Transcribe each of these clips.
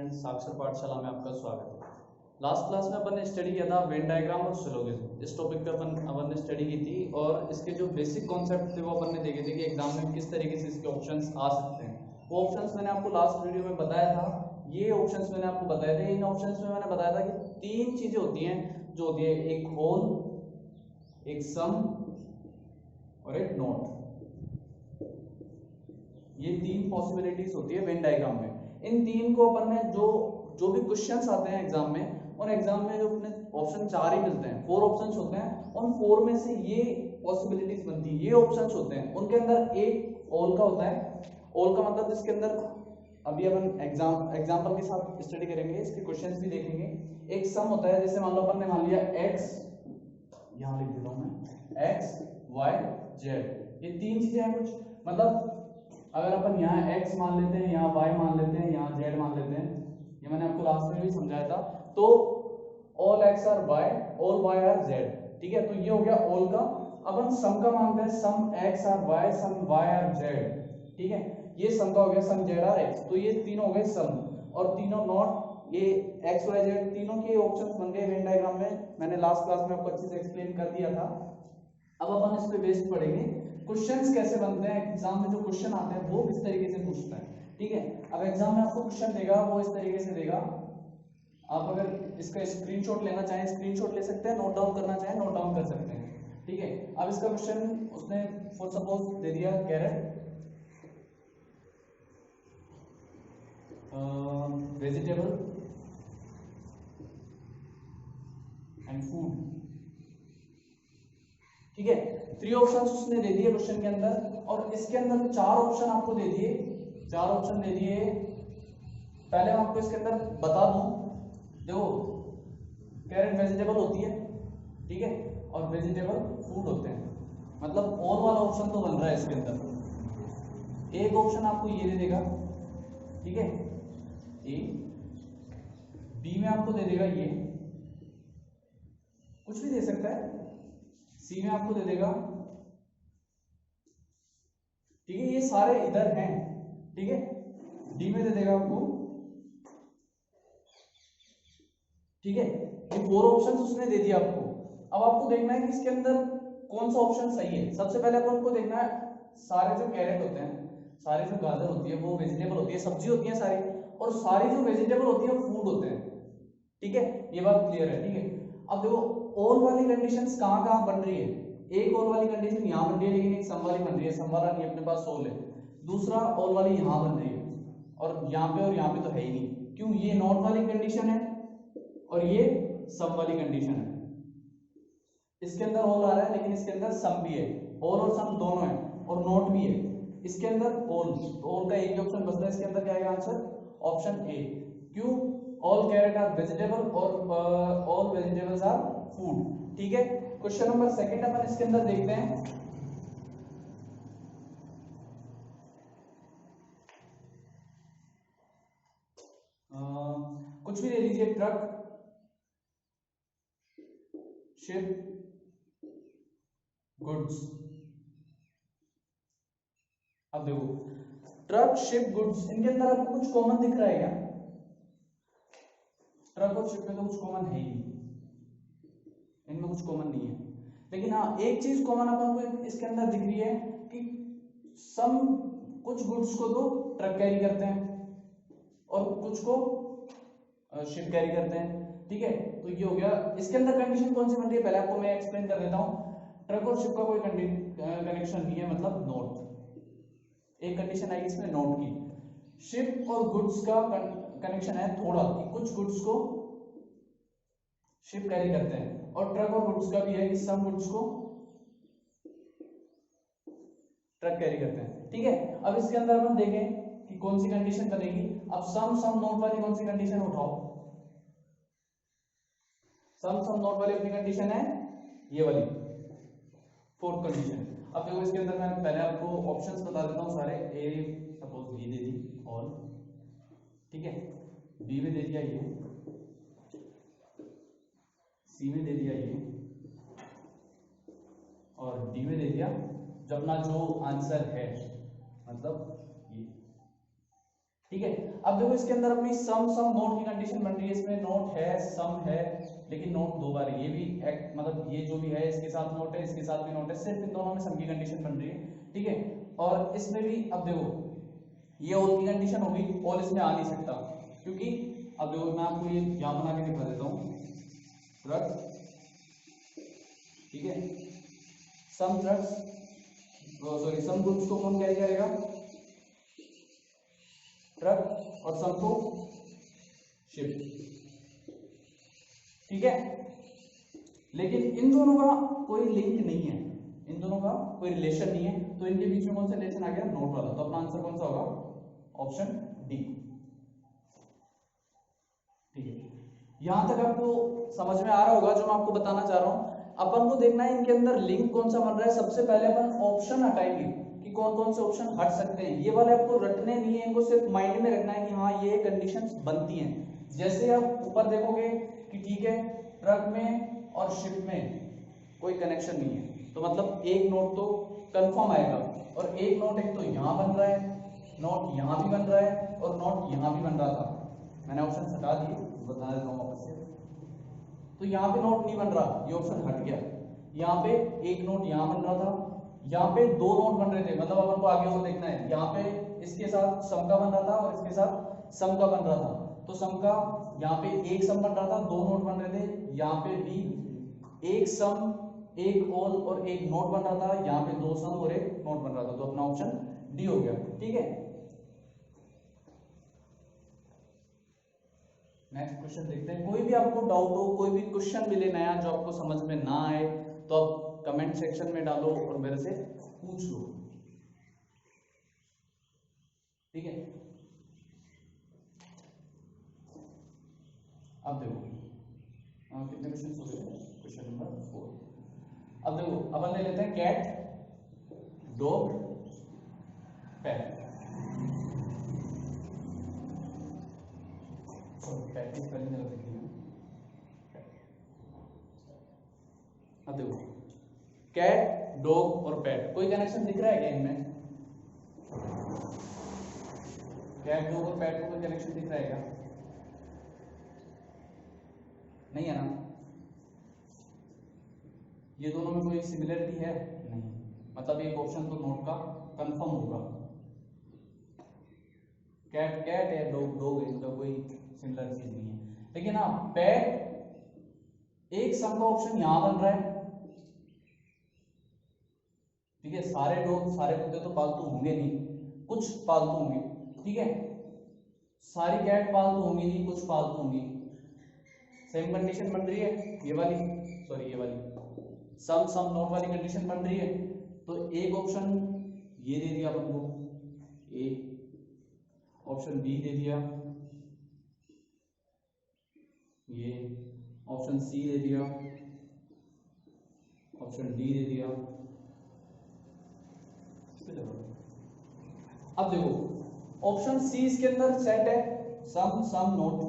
Student, साक्षर पाठशाला में आपका स्वागत है। लास्ट क्लास में अपन ने स्टडी किया था वेन डायग्राम और सिलोगिज्म। इस टॉपिक पे अपन ने स्टडी की थी और इसके जो बेसिक कॉन्सेप्ट थे वो अपन ने देखे थे कि एग्जाम में किस तरीके से इसके ऑप्शंस आ सकते हैं। वो ऑप्शंस मैंने आपको लास्ट वीडियो में बताया था। ये ऑप्शंस मैंने आपको बताए थे। इन ऑप्शंस में मैंने बताया था कि तीन चीजें होती हैं, जो होती है एक होल, एक सम और एक नोट। ये तीन पॉसिबिलिटीज होती है वेन डायग्राम में। इन तीन को अपन ने जो भी क्वेश्चंस आते हैं एग्जाम में, और एग्जाम में जो अपने ऑप्शन 4 ही मिलते हैं, 4 ऑप्शंस होते हैं। उन 4 में से ये पॉसिबिलिटीज बनती है, ये ऑप्शंस होते हैं। उनके अंदर एक ऑल का होता है। ऑल का मतलब इसके अंदर अभी अपन एग्जाम्पल के साथ स्टडी करेंगे, इसके क्वेश्चंस भी देखेंगे। एक सम होता है, जैसे मान लो अपन ने मान लिया x, यहां लिख देता हूं मैं, x y z, ये तीन चीजें हैं कुछ। मतलब अगर अपन यहाँ x मान लेते हैं, यहाँ y मान लेते हैं, यहाँ z मान लेते हैं, ये मैंने आपको लास्ट में भी समझाया था। तो all x are y, all y are z, ठीक है। तो ये हो गया all का। अपन सम का मानते हैं, सम x are y, some y are z, ठीक है। ये सम का हो गया, सम z are x। तो ये तीनों हो गए सम, और तीनों नॉट, ये x y z तीनों के ऑप्शंस बन गए वेन डायग्राम में। मैंने लास्ट क्लास में आपको अच्छे से एक्सप्लेन कर दिया था। अब अपन इस पे बेस्ड पढ़ेंगे क्वेश्चंस कैसे बनते हैं। एग्जाम में जो क्वेश्चन आते हैं वो किस तरीके से पूछता है, ठीक है। अब एग्जाम में आपको क्वेश्चन देगा, वो इस तरीके से देगा। आप अगर इसका स्क्रीनशॉट लेना चाहें स्क्रीनशॉट ले सकते हैं, नोट डाउन करना चाहें नोट डाउन कर सकते हैं, ठीक है। अब इसका क्वेश्चन उसने फॉर सपोज दे दिया कैरेट, वेजिटेबल एंड फूड, ठीक है। 3 ऑप्शंस उसने दे दिए क्वेश्चन के अंदर, और इसके अंदर 4 ऑप्शन आपको दे दिए, 4 ऑप्शन दे दिए। पहले मैं आपको इसके अंदर बता दूं, देखो कैरेट वेजिटेबल होती है, ठीक है, और वेजिटेबल फूड होते हैं। मतलब और वाला ऑप्शन तो बन रहा है इसके अंदर। एक ऑप्शन आपको ये दे देगा, ठीक है, ए। बी में आपको दे देगा ये, कुछ भी दे सकता है। सी में आपको दे देगा, ठीक है, ये सारे इधर हैं, ठीक है। डी में दे देगा आपको, ठीक है। ये 4 ऑप्शंस उसने दे दिया आपको। अब आपको देखना है कि इसके अंदर कौन सा ऑप्शन सही है। सबसे पहले आपको देखना है, सारे जो कैरेट होते हैं, सारी जो गाजर होती है वो वेजिटेबल होती है, सब्जी होती है सारी, और सारी जो वेजिटेबल होती है वो फूड होते हैं, ठीक है। ये बात क्लियर है, ठीक है। अब देखो ऑल वाली कंडीशंस कहां कहां बन रही है। एक ऑल वाली कंडीशन यहां बन रही है, लेकिन एक सम वाली बन रही है, सम वाला नहीं अपने पास ऑल है। दूसरा ऑल वाली यहां बन रही है, और यहाँ पे तो है ही नहीं। क्यों? ये नॉट वाली कंडीशन है और ये सम वाली कंडीशन है। इसके अंदर ऑल आ रहा है, लेकिन इसके अंदर सम भी है। ऑल और सम दोनों है, और नॉट भी है। इसके अंदर ऑल, ऑल का एक ही ऑप्शन बचता है। इसके अंदर क्या आएगा आंसर? Option A. क्यों? ऑल कैरेट आर वेजिटेबल और ऑल वेजिटेबल्स आर फूड, ठीक है। क्वेश्चन नंबर सेकंड अपन इसके अंदर देखते हैं। कुछ भी दे दीजिए, ट्रक, शिप, गुड्स। अब देखो ट्रक, शिप, गुड्स, इनके अंदर आपको कुछ कॉमन दिख रहा है क्या? ट्रक और शिप में तो कुछ कॉमन है ही नहीं, इनमें कुछ कॉमन नहीं है। लेकिन हाँ, एक चीज कॉमन अपन को इसके अंदर दिख रही है कि सम कुछ गुड्स को तो ट्रक कैरी करते हैं और कुछ को शिप कैरी करते हैं, ठीक है। तो ये हो गया। इसके अंदर कंडीशन कौन सी बन रही है पहले आपको मैं एक्सप्लेन कर देता हूँ। ट्रक और शिप का कोई कनेक्शन नहीं है, मतलब नोट। एक कंडीशन आएगी इसमें नोट की। शिप और गुड्स का कनेक्शन है थोड़ा, कि कुछ गुड्स को शिप कैरी करते हैं, और ट्रक और गुड्स का भी है कि सम गुड्स को ट्रक कैरी करते हैं, ठीक है। अब इसके अंदर अपन देखें कि कौन सी कंडीशन बनेगी। अब सम नोट वाली कौन सी कंडीशन उठाओ। सम नोट वाली अपनी कंडीशन है ये वाली, फोर्थ कंडीशन। अब देखो इसके अंदर मैं पहले आपको ऑप्शंस बता देता हूँ सारे। ए सपोज ये दे दी ऑल, ठीक है। बी में दे दिया ये, सी में दे दिया ये, और डी में दे दिया जो अपना जो आंसर है, मतलब ये, ठीक है। अब देखो इसके अंदर अपनी सम सम नोट की कंडीशन बन रही है, इसमें नोट है सम है, लेकिन नोट दो बार है, ये भी मतलब ये जो भी है इसके साथ नोट है, इसके साथ भी नोट है, सिर्फ इन दोनों में सम की कंडीशन बन रही है। ठीक है, और इसमें भी अब देखो ये और की कंडीशन होगी, और इसमें आ नहीं सकता, क्योंकि अब देखो मैं आपको ये यहाँ बना के दिखा देता हूँ, ट्रक, ठीक है, सम ट्रक्स, सॉरी सम गुड्स को कौन कैरी करेगा, ट्रक, और सम को शिप। ठीक है, लेकिन इन दोनों का कोई लिंक नहीं है, इन दोनों का कोई रिलेशन नहीं है, तो इनके बीच में कौन सा रिलेशन आ गया, नोट वाला, तो अपना आंसर कौन सा होगा, ऑप्शन डी। ठीक है, यहां तक आपको समझ में आ रहा होगा जो मैं आपको बताना चाह रहा हूं। अपन को देखना है इनके अंदर लिंक कौन सा बन रहा है। सबसे पहले अपन ऑप्शन हटाएंगे कि कौन कौन से ऑप्शन हट सकते हैं, ये वाले आपको रटने नहीं है, इनको सिर्फ माइंड में रखना है कि हाँ ये कंडीशंस बनती हैं। जैसे आप ऊपर देखोगे कि ठीक है ट्रक में और शिप में कोई कनेक्शन नहीं है, तो मतलब एक नोट तो कंफर्म आएगा, और एक नोट एक तो यहाँ बन रहा है, नोट यहाँ भी बन रहा है, और नोट यहाँ भी बन रहा था, मैंने ऑप्शन हटा दिए, बता देता हूँ वापस से। तो यहाँ पे नोट नहीं बन रहा, ये ऑप्शन हट गया, यहाँ पे एक नोट यहाँ बन रहा था, यहाँ पे दो नोट बन रहे थे, मतलब अपन को आगे वो देखना है, यहाँ पे इसके साथ सम का बन रहा था और इसके साथ सम का बन रहा था, तो सम का यहाँ पे एक सम बन रहा था, दो नोट बन रहे थे, यहाँ पे भी एक सम एक और एक नोट बन रहा था, यहाँ पे दो सम और एक नोट बन रहा था, तो अपना ऑप्शन डी हो गया। ठीक है, नेक्स्ट क्वेश्चन देखते हैं। कोई भी आपको डाउट हो, कोई भी क्वेश्चन मिले नया जो आपको समझ में ना आए, तो आप कमेंट सेक्शन में डालो और मेरे से पूछ लो। ठीक है, अब देखो कितने क्वेश्चन हो गए, क्वेश्चन नंबर 4। अब देखो अपन ले लेते हैं कैट, डॉग, पैट। पैट की स्पेलिंग गलत लिखी है। अब देखो कैट, डॉग और पैट, कोई कनेक्शन दिख रहा है क्या इनमें, कैट, डॉग और पैट में कोई कनेक्शन दिख रहा है क्या, नहीं है ना, ये दोनों में कोई सिमिलरिटी है नहीं, मतलब एक ऑप्शन तो नोट का कंफर्म होगा, कैट कैट है, डॉग डॉग है, इनका कोई सिमिलर चीज नहीं है। लेकिन हाँ पैट, एक सम का ऑप्शन यहां बन रहा है, ठीक है, सारे डॉग सारे कुत्ते तो पालतू होंगे नहीं, कुछ पालतू होंगे, ठीक है, सारी कैट पालतू होंगी नहीं, कुछ पालतू होंगी, सेम कंडीशन बन रही है ये वाली, सॉरी ये वाली सम सम नोट वाली कंडीशन बन रही है, तो एक ऑप्शन ये दे दिया अपन को, ए, ऑप्शन बी दे दिया, ये ऑप्शन सी दे दिया, ऑप्शन डी दे दिया। अब देखो ऑप्शन सी इसके अंदर सेट है, सम सम नोट,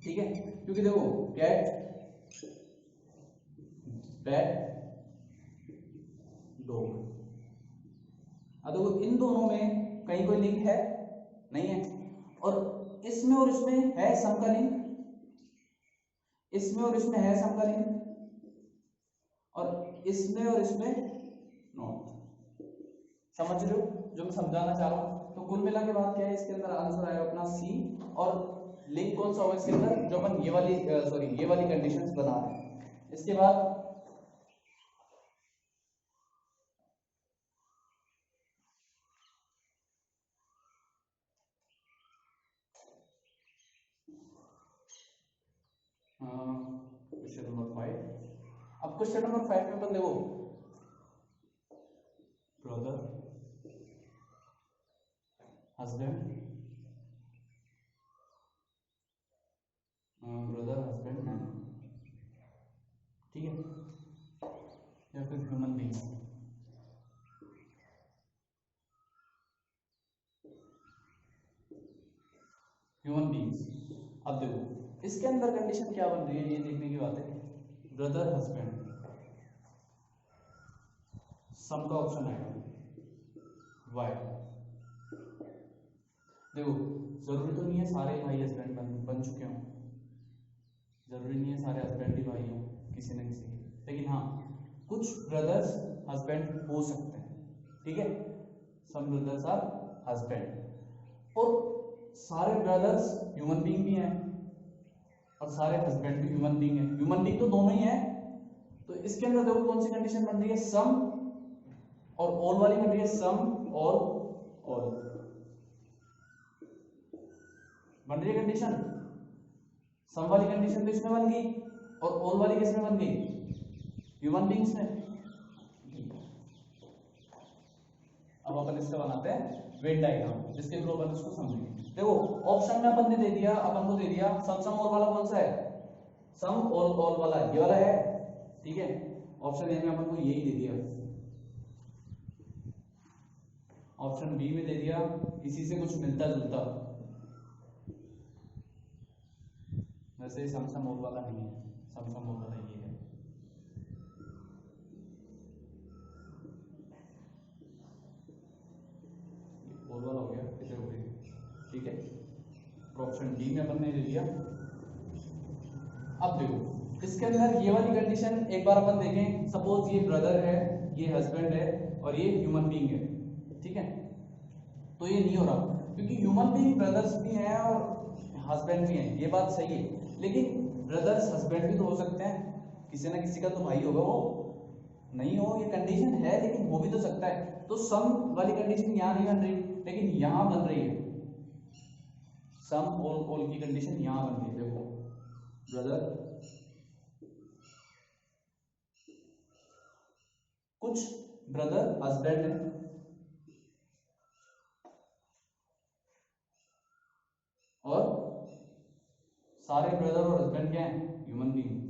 ठीक है, क्योंकि देखो कैट, बैट, डॉग, अब देखो इन दोनों में कहीं कोई लिंक है नहीं है, और इसमें है सम का लिंक, इसमें और इसमें है सम का लिंक, और इसमें नॉट, समझ रहे हो जो मैं समझाना चाह रहा हूं। तो कुल मिला के बात क्या है, इसके अंदर आंसर आएगा अपना सी, और लिंक कौन सा होगा इसके अंदर, जो अपन ये वाली सॉरी ये वाली कंडीशंस बना रहे हैं। इसके बाद क्वेश्चन नंबर 5। अब क्वेश्चन नंबर 5 में अपन देखो brother, husband, brother husband man, ठीक है, या फिर ह्यूमन बीइंग, ह्यूमन बीइंग्स। अब देखो इसके अंदर कंडीशन क्या बन रही है, ये देखने की बात है, ब्रदर हस्बैंड, सम का ऑप्शन आएगा वाई, देखो जरूरी तो नहीं है सारे भाई हस्बैंड बन चुके हों, जरूरी नहीं है सारे हस्बैंड ही भाई हों किसी न किसी के, लेकिन हाँ कुछ ब्रदर्स हस्बैंड हो सकते हैं, ठीक है, सम ब्रदर्स आर हस्बैंड, और सारे ब्रदर्स ह्यूमन बीइंग भी हैं और सारे हस्बैंड भी ह्यूमन बीइंग है, ह्यूमन बीइंग तो दोनों ही है। तो इसके अंदर देखो कौन सी कंडीशन बन रही है, सम और ऑल वाली बन रही है, सम और ऑल बन रही है कंडीशन, सम वाली कंडीशन तो इसमें बन गई और ऑल वाली किसमें बन गई, ह्यूमन बीइंग्स में। अब अपन इसका बनाते हैं वेन डायग्राम, जिसके थ्रू अपन इसको समझेंगे। देखो ऑप्शन में अपन ने दे दिया, अपन को दे दिया सम ऑल वाला कौन सा है, सम ऑल वाला ये वाला है, ठीक है, ऑप्शन ए में अपन को यही दे दिया, ऑप्शन बी में दे दिया इसी से कुछ मिलता जुलता, वैसे सम ऑल वाला नहीं है, सम ऑल वाला ये है, ऑल वाला हो गया, इधर हो गया, ठीक है, ऑप्शन डी में अपन ने दे दिया। अब देखो इसके अंदर ये वाली कंडीशन एक बार अपन देखें, सपोज ये ब्रदर है, ये हस्बैंड है और ये ह्यूमन बीइंग है, ठीक है, तो ये नहीं हो रहा क्योंकि ह्यूमन बीइंग ब्रदर्स भी हैं और हस्बैंड भी हैं, ये बात सही है, लेकिन ब्रदर्स हस्बैंड भी तो हो सकते हैं, किसी ना किसी का तो भाई होगा, वो नहीं हो ये कंडीशन है लेकिन हो भी तो सकता है। तो सम वाली कंडीशन यहाँ नहीं बन रही लेकिन यहाँ बन रही है, सम ऑल की कंडीशन यहाँ बन रही है। देखो ब्रदर, कुछ ब्रदर हस्बैंड है और सारे ब्रदर और हस्बैंड क्या है, ह्यूमन बीइंग,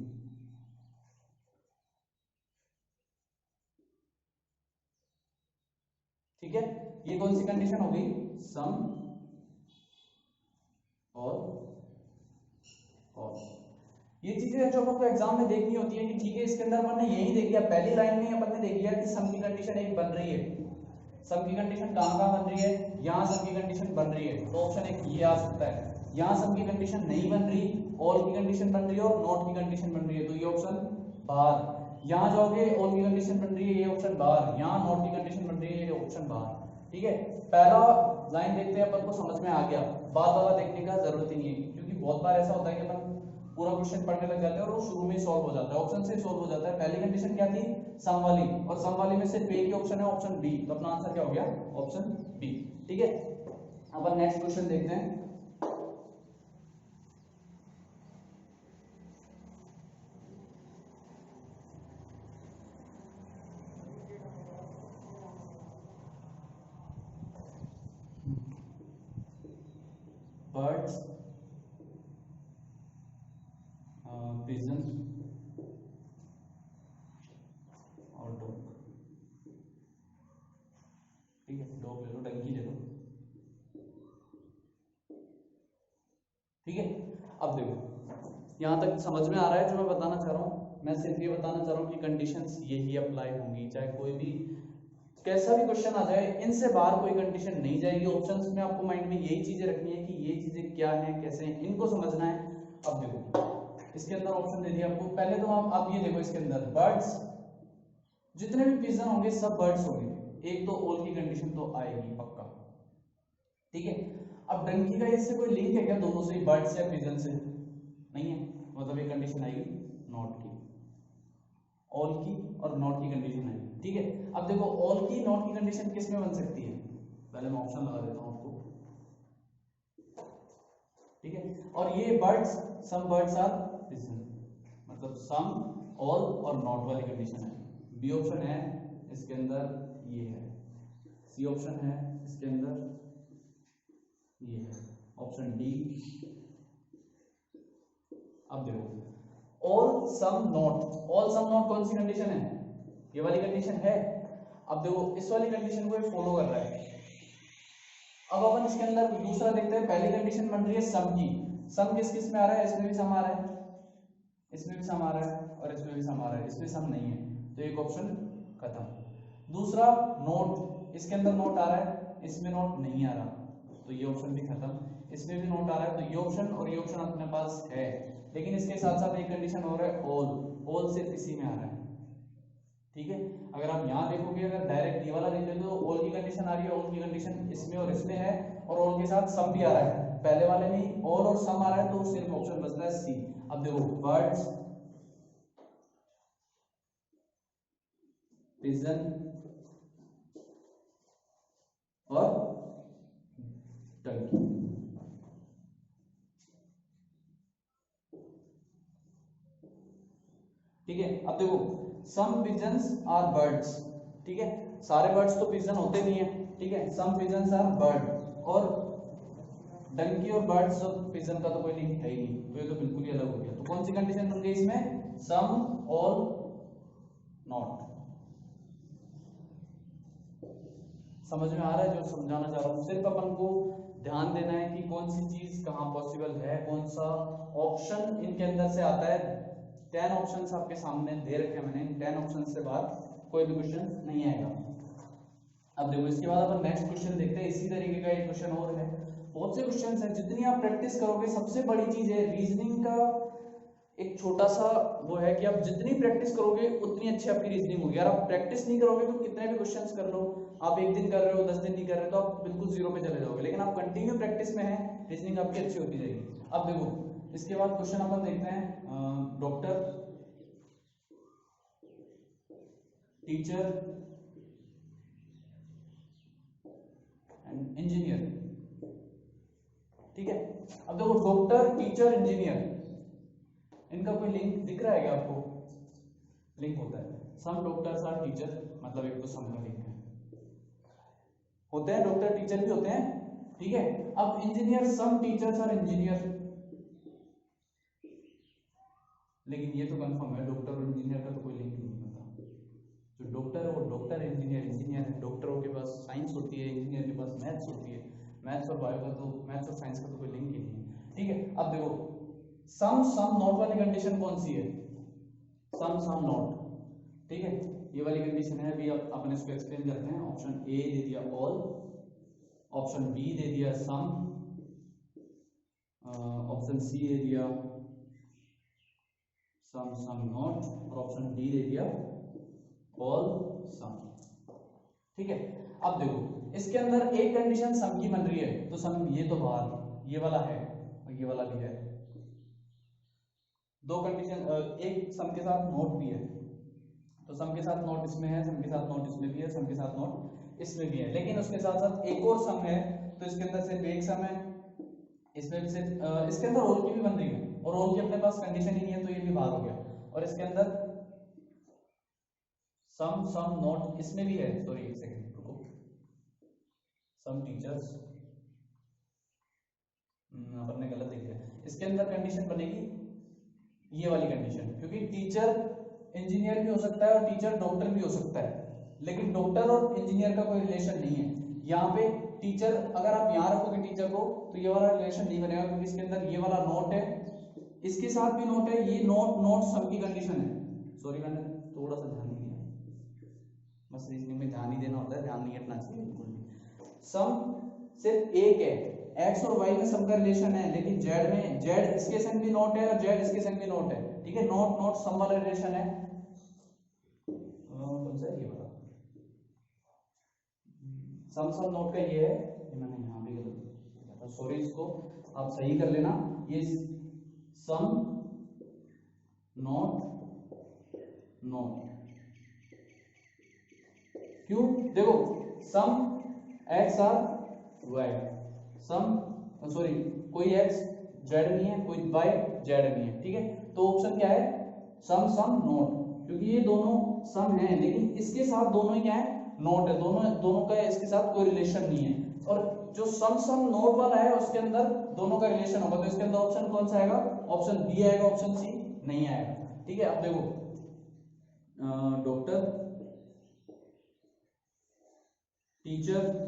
ठीक है, ये कौन सी कंडीशन हो गई, सम और ये चीजें जो अपन को एग्जाम में देखनी होती है कि ठीक है इसके अंदर अपन ने यही देख लिया, पहली लाइन में अपन ने देख लिया कि सम की कंडीशन एक बन रही है, सम की कंडीशन कहाँ बन रही है, यहाँ सम की कंडीशन बन रही है, तो ऑप्शन एक ये आ सकता है। यहाँ सम की कंडीशन नहीं बन रही, ऑल की कंडीशन बन रही है और नॉट की कंडीशन बन रही है, तो ये ऑप्शन बाहर। यहाँ जाओगे ऑल की कंडीशन बन रही है, ये ऑप्शन बाहर, यहाँ नॉट की कंडीशन बन रही है, ये ऑप्शन बाहर, ठीक है। पहला लाइन देखते हैं अपन को समझ में आ गया, बाद वाला देखने का जरूरत ही नहीं है, क्योंकि बहुत बार ऐसा होता है कि अपन पूरा क्वेश्चन पढ़ने लग जाते हैं और वो शुरू में सॉल्व हो जाता है, ऑप्शन से सॉल्व हो जाता है। पहली कंडीशन क्या थी, सम वाली, और सम वाली में सिर्फ एक ही ऑप्शन है, ऑप्शन बी, तो अपना आंसर क्या हो गया, ऑप्शन बी, ठीक है। अब नेक्स्ट क्वेश्चन देखते हैं। बर्ड्स, पिजन और डॉग, ठीक है, डॉग ले लो, डंकी ले लो, ठीक है। अब देखो यहाँ तक समझ में आ रहा है जो मैं बताना चाह रहा हूँ, मैं सिर्फ ये बताना चाह रहा हूँ कि कंडीशंस यही अप्लाई होंगी, चाहे कोई भी कैसा भी क्वेश्चन आ जाए, इनसे बाहर कोई कंडीशन नहीं जाएगी। ऑप्शंस में आपको माइंड में यही चीजें रखनी है कि ये चीजें क्या हैं, कैसे हैं, इनको समझना है। अब देखो इसके अंदर ऑप्शन दे दिया आपको, पहले तो आप ये देखो इसके अंदर बर्ड्स, जितने भी पिजन होंगे सब बर्ड्स होंगे, एक तो ऑल की कंडीशन तो आएगी पक्का, ठीक है। अब डंकी का इससे कोई लिंक है क्या, दोनों से, बर्ड्स या पिजन से, नहीं है, मतलब एक कंडीशन आएगी नॉट की, ऑल की और नॉट की कंडीशन आएगी, ठीक है। अब देखो ऑल की नॉट की कंडीशन किस में बन सकती है, पहले मैं ऑप्शन लगा देता हूं आपको, ठीक है। और ये birds, some birds are pigeon, मतलब सम, ऑल और नॉट वाली कंडीशन है। बी ऑप्शन है इसके अंदर, ये है, सी ऑप्शन है इसके अंदर, ये है ऑप्शन डी। अब देखो all some not, all some not कौन सी कंडीशन है, ये वाली कंडीशन है। अब देखो इस वाली कंडीशन को फॉलो कर रहा है। अब अपन इसके अंदर दूसरा देखते हैं, पहली कंडीशन बन रही है सम की, सम किस किस में आ रहा है, इसमें भी सम आ रहा है, इसमें भी सम आ रहा है और इसमें भी सम आ रहा है, इसमें सम नहीं है, तो एक ऑप्शन खत्म। दूसरा नोट, इसके अंदर नोट आ रहा है, इसमें नोट नहीं आ रहा, तो ये ऑप्शन भी खत्म, इसमें भी नोट आ रहा है, तो ये ऑप्शन और ये ऑप्शन अपने पास है। लेकिन इसके साथ साथ एक कंडीशन और है, ऑल सिर्फ इसी में आ रहा है। ठीक है, अगर आप यहाँ देखोगे, अगर डायरेक्ट ये वाला देख लेते तो ऑल की कंडीशन आ रही है, ऑल की कंडीशन इसमें और इसमें है, और ऑल के साथ सम भी आ रहा है। पहले वाले में ऑल और सम आ रहा है, तो सिर्फ ऑप्शन बचता है सी। अब देखो, बर्ड्स, पिजन और टर्की। ठीक है, अब देखो, सम पिजन्स आर बर्ड्स। ठीक है, सारे बर्ड्स तो पिजन होते नहीं है। ठीक है, सम पिजन्स आर बर्ड, और डंकी और बर्ड्स और पिजन का तो कोई लिंक है ही नहीं, तो ये तो बिल्कुल ही अलग हो गया। तो कौन सी कंडीशन बन गई इसमें? सम, ऑल, नॉट। समझ में आ रहा है जो समझाना चाह रहा हूँ? सिर्फ अपन को ध्यान देना है कि कौन सी चीज कहाँ पॉसिबल है, कौन सा ऑप्शन इनके अंदर से आता है। 10 ऑप्शंस आपके सामने दे रखे हैं मैंने, इन 10 ऑप्शंस से बाहर कोई भी क्वेश्चन नहीं आएगा। अब देखो, इसके बाद अपन नेक्स्ट क्वेश्चन देखते हैं। इसी तरीके का एक क्वेश्चन और है, बहुत से क्वेश्चंस हैं, जितनी आप प्रैक्टिस करोगे, सबसे बड़ी चीज है रीजनिंग का एक छोटा सा वो है कि आप जितनी प्रैक्टिस करोगे उतनी अच्छी आपकी रीजनिंग होगी। अगर आप प्रैक्टिस नहीं करोगे तो कितने भी क्वेश्चंस कर लो, आप एक दिन कर रहे हो, 10 दिन नहीं कर रहे हो, तो आप बिल्कुल जीरो पे चले जाओगे। लेकिन आप कंटिन्यू प्रैक्टिस में है, रीजनिंग आपकी अच्छी होती जाएगी। अब देखो, इसके बाद क्वेश्चन अपन देखते हैं, डॉक्टर, टीचर एंड इंजीनियर। ठीक है, अब देखो, डॉक्टर, टीचर, इंजीनियर, इनका कोई लिंक दिख रहा है क्या आपको? लिंक होता है, सम डॉक्टर्स आर टीचर, मतलब एक तो सम का लिंक है, होते हैं डॉक्टर टीचर भी होते हैं। ठीक है, अब engineer, some teachers are engineer, लेकिन ये तो कंफर्म है डॉक्टर और इंजीनियर का तो कोई लिंक नहीं होता। जो डॉक्टर है वो डॉक्टर है, इंजीनियर इंजीनियर है। डॉक्टरों के पास साइंस होती है, इंजीनियर के पास मैथ्स होती है। मैथ्स और बायो का तो, मैथ्स और साइंस का तो कोई लिंक ही नहीं है। ठीक है, अब देखो, सम सम नॉट वाली कंडीशन कौन सी है? सम सम नॉट। ठीक है, ये वाली कंडीशन है, अभी अपन इसको एक्सप्लेन करते हैं। ऑप्शन ए दे दिया ऑल, ऑप्शन बी दे दिया सम, ऑप्शन सी दे दिया सम सम नॉट, और ऑप्शन डी दे दिया ऑल सम। ठीक है, अब देखो, इसके अंदर एक कंडीशन सम की बन रही है, तो सम ये तो बाहर ये वाला है और ये वाला भी है। दो कंडीशन, एक सम के साथ नोट भी है, तो सम के साथ नोट इसमें है, सम के साथ नोट इसमें भी है, सम के साथ नोट इसमें भी है। लेकिन उसके साथ साथ एक और सम है, तो इसके अंदर सिर्फ एक सम है, इसमें भी सिर्फ इसके अंदर ऑल की भी बन रही है, और ऑल की अपने पास कंडीशन ही नहीं है, तो ये भी बाहर हो गया। और इसके अंदर सम सम नोट इसमें भी है, सॉरी एक सेकंड रुको, सम टीचर्स, अपन ने गलत लिख दिया। इसके अंदर कंडीशन बनेगी ये वाली कंडीशन, क्योंकि टीचर इंजीनियर भी हो सकता है और टीचर डॉक्टर भी हो सकता है, लेकिन डॉक्टर और इंजीनियर का कोई रिलेशन नहीं है। यहाँ पे टीचर, अगर आप यहाँ रखोगे टीचर को, तो ये वाला रिलेशन नहीं बनेगा, क्योंकि इसके अंदर ये वाला नोट है, इसके साथ भी नोट है, ये नोट नोट सम की कंडीशन है। सॉरी, मैंने थोड़ा सा ध्यान नहीं दिया, बस रीजनिंग में ध्यान ही देना होता है, ध्यान नहीं हटना चाहिए बिल्कुल भी। सम सिर्फ एक है, एक्स और वाई में सम का रिलेशन है, लेकिन जेड में, जेड इसके संग भी नोट है और जेड इसके संग भी नोट है। ठीक है, नोट नोट सम वाला रिलेशन है। कौन सा ये वाला सम सम नोट का ये है, ये मैंने यहाँ भी गलत किया था, सॉरी, इसको आप सही कर लेना। ये सम नोट नोट, क्यों? देखो, सम एक्स आर वाई, सम सॉरी कोई एक्स जेड नहीं है, कोई वाई जेड नहीं है। ठीक है, तो ऑप्शन क्या है? सम सम नोट, क्योंकि ये दोनों सम है, लेकिन इसके साथ दोनों ही क्या है? नोट है, दोनों दोनों का इसके साथ कोई रिलेशन नहीं है। और जो सम सम नोट वाला है उसके अंदर दोनों का रिलेशन होगा, तो इसके अंदर ऑप्शन कौन सा आएगा? ऑप्शन बी आएगा, ऑप्शन सी नहीं आएगा। ठीक है, अब देखो, डॉक्टर, टीचर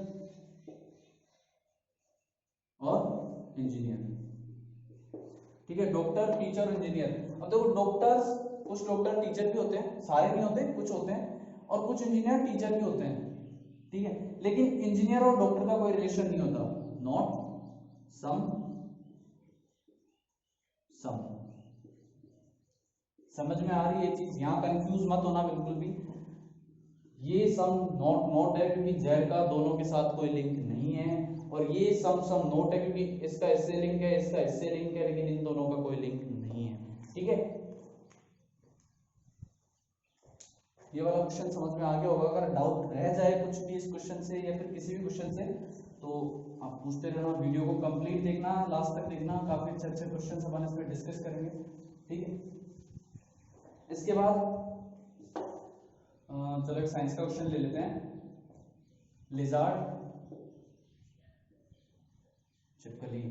और इंजीनियर। ठीक है, डॉक्टर, टीचर, इंजीनियर। अब देखो, डॉक्टर्स, कुछ डॉक्टर टीचर भी होते हैं, सारे नहीं होते, कुछ होते हैं, और कुछ इंजीनियर टीचर भी होते हैं। ठीक है, लेकिन इंजीनियर और डॉक्टर का कोई रिलेशन नहीं होता। नॉट सम सम। समझ में आ रही है ये चीज? यहां कंफ्यूज मत होना बिल्कुल भी। ये सम नॉट है क्योंकि जैर का दोनों के साथ कोई लिंक नहीं है, और ये सम नॉट है क्योंकि इसका इससे लिंक है, इसका इससे लिंक है, लेकिन इन दोनों का कोई लिंक नहीं है। ठीक है, ये वाला क्वेश्चन समझ में आ गया होगा। अगर डाउट रह जाए कुछ भी इस क्वेश्चन से या फिर किसी भी क्वेश्चन से तो आप पूछते रहना। वीडियो को कंप्लीट देखना, लास्ट तक देखना, काफी अच्छे अच्छे क्वेश्चन अपन इसमें डिस्कस करेंगे। ठीक है, इसके बाद चलो एक साइंस का क्वेश्चन ले लेते हैं। लिजार्ड, छिपकली,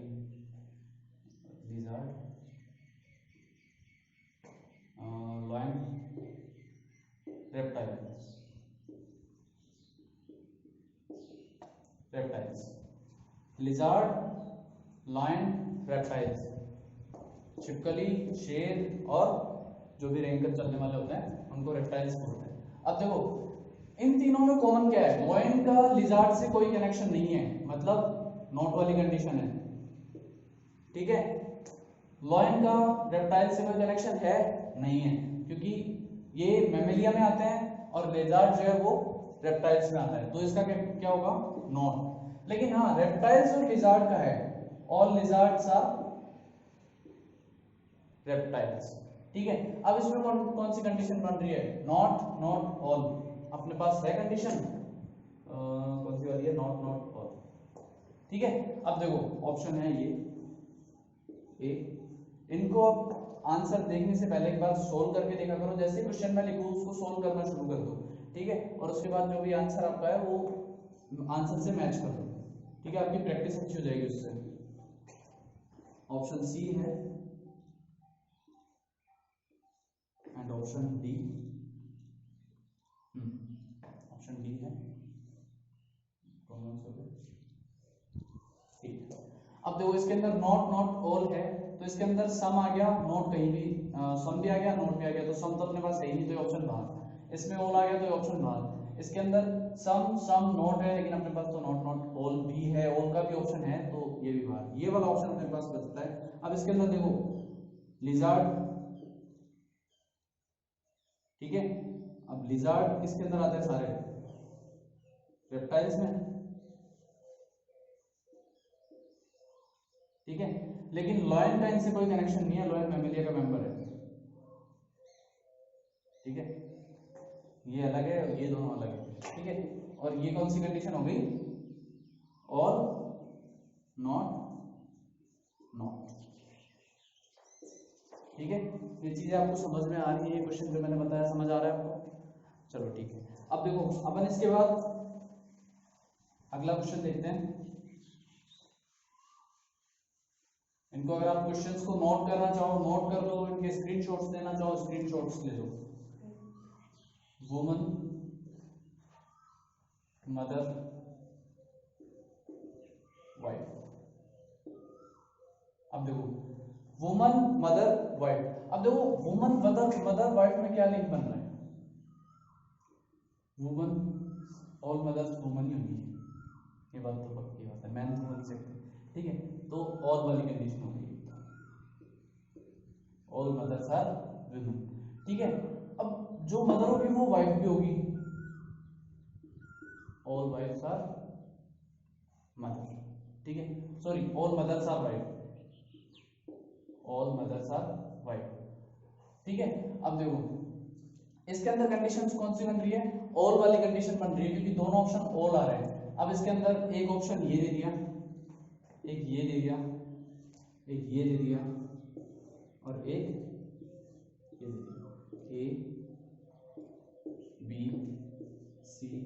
lizard, lion, reptiles, lizard, lion, reptiles, छिपकली, शेर और जो भी रेंकर चलने वाले होते हैं उनको रेप्टाइल्स बोलते हैं। अब देखो इन तीनों में कॉमन क्या है? लायन का लिजार्ड से कोई कनेक्शन नहीं है, मतलब नॉट वाली कंडीशन है। ठीक है, लायन का रेप्टाइल से कोई कनेक्शन है नहीं है, क्योंकि ये मैमेलिया में आते हैं और लिजार्ड जो है वो रेप्टाइल्स में आता है, तो इसका क्या होगा? नॉट। लेकिन हाँ, रेप्टाइल्स और लिजार्ड का है, ऑल लिजार्ड्स आर रेप्टाइल्स। ठीक है, अब इसमें कौन सी कंडीशन बन रही है? Not all. अपने पास है कंडीशन कौन सी वाली है? Not all. ठीक है, अब देखो ऑप्शन है ये ए। इनको अब आंसर देखने से पहले एक बार सोल्व करके देखा करो। जैसे क्वेश्चन में लिखूं उसको सोल्व करना शुरू कर दो। ठीक है, और उसके बाद जो भी आंसर आपका है वो आंसर से मैच कर दो। ठीक है, आपकी प्रैक्टिस अच्छी हो जाएगी उससे। ऑप्शन सी है and option D. Option D है। ठीक, अब देखो इसके अंदर नॉट ऑल है, तो इसके अंदर सम आ गया, नॉट कहीं भी, सम भी आ गया, नॉट भी आ गया, तो सम तो अपने पास है ही नहीं, तो ऑप्शन बाहर। इसमें ऑल आ गया तो ऑप्शन बाहर। इसके अंदर सम नॉट है, लेकिन अपने पास तो नॉट ऑल भी है, ऑल का भी ऑप्शन है, तो ये भी बाहर। ये वाला ऑप्शन अपने पास बचता है। अब इसके अंदर देखो लिजार्ड। ठीक है, अब लिजार्ड किसके अंदर आते हैं? सारे रेप्टाइल्स में। ठीक है, लेकिन लायन का इनसे कोई कनेक्शन नहीं है, लायन मैमेलिया का मेंबर है। ठीक है, ये अलग है और ये दोनों अलग है। ठीक है, और ये कौन सी कंडीशन हो गई? All not. ठीक है, ये चीजें आपको समझ में आ रही है? ये क्वेश्चन जो मैंने बताया समझ आ रहा है आपको? चलो ठीक है, अब देखो अपन इसके बाद अगला क्वेश्चन देखते हैं। इनको अगर आप क्वेश्चंस को नोट करना चाहो नोट कर लो, इनके स्क्रीनशॉट्स लेना चाहो स्क्रीनशॉट्स ले लो। Woman, mother, wife. अब देखो वुमन, मदर, वाइफ। अब देखो वुमन, मदर वाइफ में क्या लिंक बन रहा है? वुमन, ऑल मदर्स वुमन ही होगी, ये बात तो पक्की बात है, मैन तो हो नहीं सकते। ठीक है, तो ऑल वाली कंडीशन होगी, ऑल मदर्स आर वुमेन। ठीक है, अब जो मदर होगी वो वाइफ भी होगी, ऑल वाइफ्स आर मदर। ठीक है, sorry, all mothers are wife, all mothers are wife. ठीक है, अब देखो इसके अंदर कंडीशंस कौन सी बन रही है? ऑल वाली कंडीशन बन रही है, क्योंकि दोनों ऑप्शन ऑल आ रहे हैं। अब इसके अंदर एक ऑप्शन ये दे दिया, एक ये दे दिया, एक ये दे दिया और एक ये दे दिया, ए बी सी डी।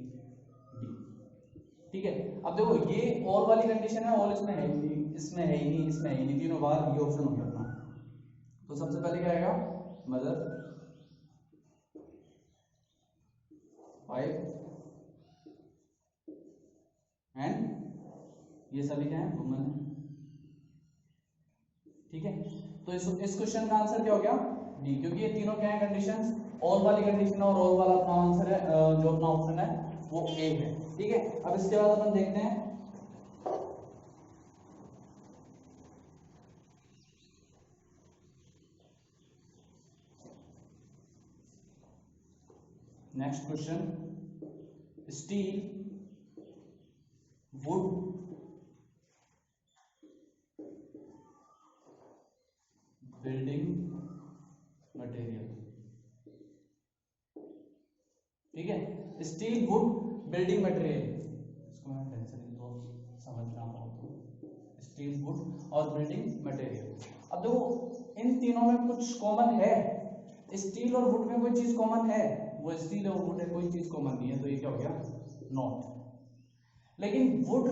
ठीक है, अब देखो ये ऑल वाली कंडीशन है, ऑल इसमें है ही नहीं, इसमें है ही नहीं, इसमें है ही नहीं, तीनों बार ये ऑप्शन हो गया अपना। तो सबसे पहले क्या आएगा? मदर, वाइफ एंड ये सभी क्या है? वुमन है। ठीक है, तो इस क्वेश्चन का आंसर क्या हो गया? डी, क्योंकि ये तीनों क्या है? कंडीशंस ऑल वाली कंडीशन और ऑल वाला अपना आंसर है, जो अपना ऑप्शन है वो ए है। ठीक है, अब इसके बाद अपन देखते हैं next question, steel, would, building material. ठीक है, स्टील, वुड, बिल्डिंग मटेरियल, इसको मैं पेंसिल तो समझ ना पाऊँ तो स्टील, वुड और बिल्डिंग मटेरियल। अब देखो इन तीनों में कुछ कॉमन है, स्टील और वुड में कोई चीज कॉमन है, वो स्टील और वुड है, कोई चीज कॉमन नहीं है, तो ये क्या हो गया, नॉट। लेकिन वुड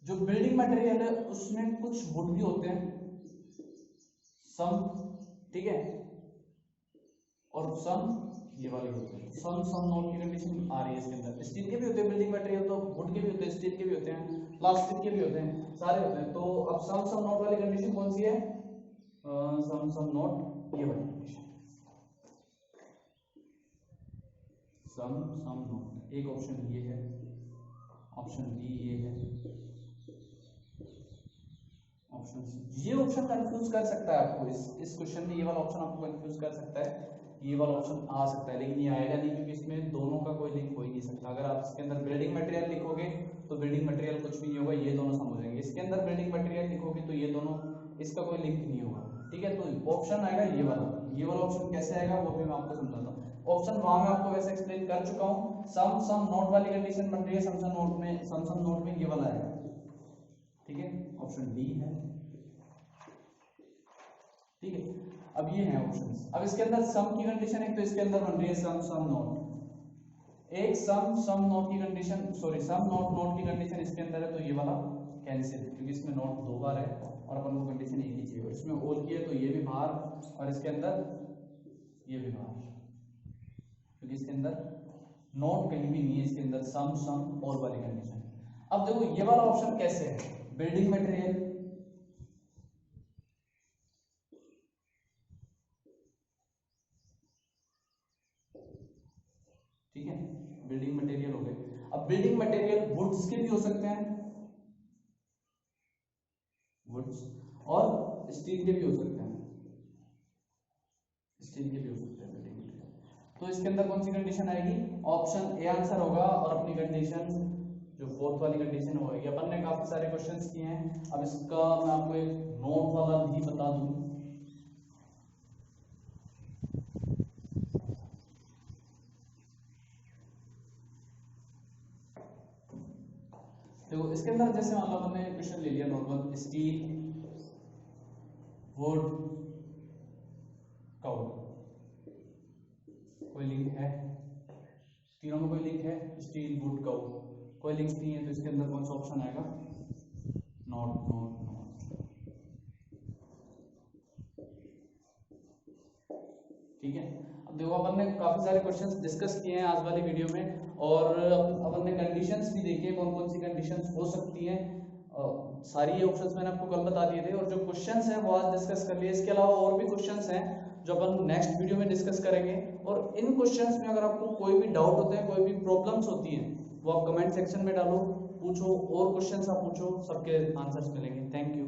जो बिल्डिंग मटेरियल है उसमें कुछ वुड भी होते हैं, सम, ठीक है, और सम ये वाले होते हैं, सम नॉट की कंडीशन आ रही है इसके अंदर। स्टील के भी होते हैं बिल्डिंग मटेरियल, तो वुड के भी होते हैं, स्टील के भी होते हैं, प्लास्टिक के भी होते हैं, सारे होते हैं। तो अब सम नॉट वाली कंडीशन कौन सी है, सम नॉट ये वाली कंडीशन, सम नॉट। एक ऑप्शन ये है, ऑप्शन बी ये है, ऑप्शन सी। ये ऑप्शन कंफ्यूज कर सकता है आपको, इस क्वेश्चन में ये वाला ऑप्शन आपको कंफ्यूज कर सकता है, ये वाला ऑप्शन आ सकता है, लेकिन ये आएगा नहीं क्योंकि इसमें दोनों का कोई लिंक हो ही नहीं सकता। अगर आप इसके अंदर बिल्डिंग मटेरियल लिखोगे तो बिल्डिंग मटेरियल कुछ भी नहीं होगा, ये दोनों सम हो जाएंगे। इसके अंदर बिल्डिंग मटेरियल लिखोगे तो ये दोनों, इसका कोई लिंक नहीं होगा। ठीक है, तो ऑप्शन आएगा ये वाला। ये वाला ऑप्शन कैसे आएगा वो भी मैं आपको समझाता हूँ। ऑप्शन वहां मैं आपको वैसे एक्सप्लेन कर चुका हूँ, सम नॉट वाली कंडीशन बन रही है, सम नॉट में ये वाला आएगा। ठीक है, ऑप्शन डी है। ठीक है, अब ये है ऑप्शंस। अब इसके अंदर सम की कंडीशन एक तो इसके अंदर बन रही है सम नॉट, एक सम नॉट की कंडीशन, सॉरी सम नॉट की कंडीशन इसके अंदर है, तो ये वाला कैंसिल, क्योंकि इसमें नॉट दो बार है और अपन को कंडीशन एक ही चाहिए। इसमें ऑल की है तो ये भी बाहर, और इसके अंदर ये भी बाहर, क्योंकि इसके अंदर नॉट कहीं भी नहीं है, इसके अंदर सम ऑल वाली कंडीशन। अब देखो ये वाला ऑप्शन कैसे है, बिल्डिंग मटेरियल, ठीक है, बिल्डिंग मटेरियल हो गए। अब बिल्डिंग मटेरियल वुड्स के भी हो सकते हैं, वुड्स, और स्टील के भी हो सकते हैं, स्टील के भी हो सकते हैं बिल्डिंग मटेरियल। तो इसके अंदर कौन सी कंडीशन आएगी, ऑप्शन ए आंसर होगा, और अपनी कंडीशन जो फोर्थ वाली कंडीशन होगी। अपन ने काफी सारे क्वेश्चंस किए हैं, अब इसका मैं आपको एक नोट वाला भी बता दूं। तो इसके अंदर जैसे मान लो हमने क्वेश्चन ले लिया नॉर्मल, स्टील, वुड, काउ, कोई लिंक है, तीनों में कोई लिंक है, स्टील, वुड, काउ, कोई लिंक नहीं है, तो इसके अंदर कौन सा ऑप्शन आएगा, नॉट नॉट नॉट। ठीक है, अब देखो अपन ने काफी सारे क्वेश्चंस डिस्कस किए हैं आज वाली वीडियो में, और अपन ने कंडीशंस भी देखे कौन कौन सी कंडीशंस हो सकती हैं। सारी ये ऑप्शंस मैंने आपको कल बता दिए थे, और जो क्वेश्चंस हैं वो आज डिस्कस कर लिए। इसके अलावा और भी क्वेश्चंस हैं जो अपन नेक्स्ट वीडियो में डिस्कस करेंगे, और इन क्वेश्चंस में अगर आपको कोई भी डाउट होते हैं, कोई भी प्रॉब्लम्स होती हैं, वो आप कमेंट सेक्शन में डालो, पूछो, और क्वेश्चंस आप पूछो, सबके आंसर्स मिलेंगे। Thank you.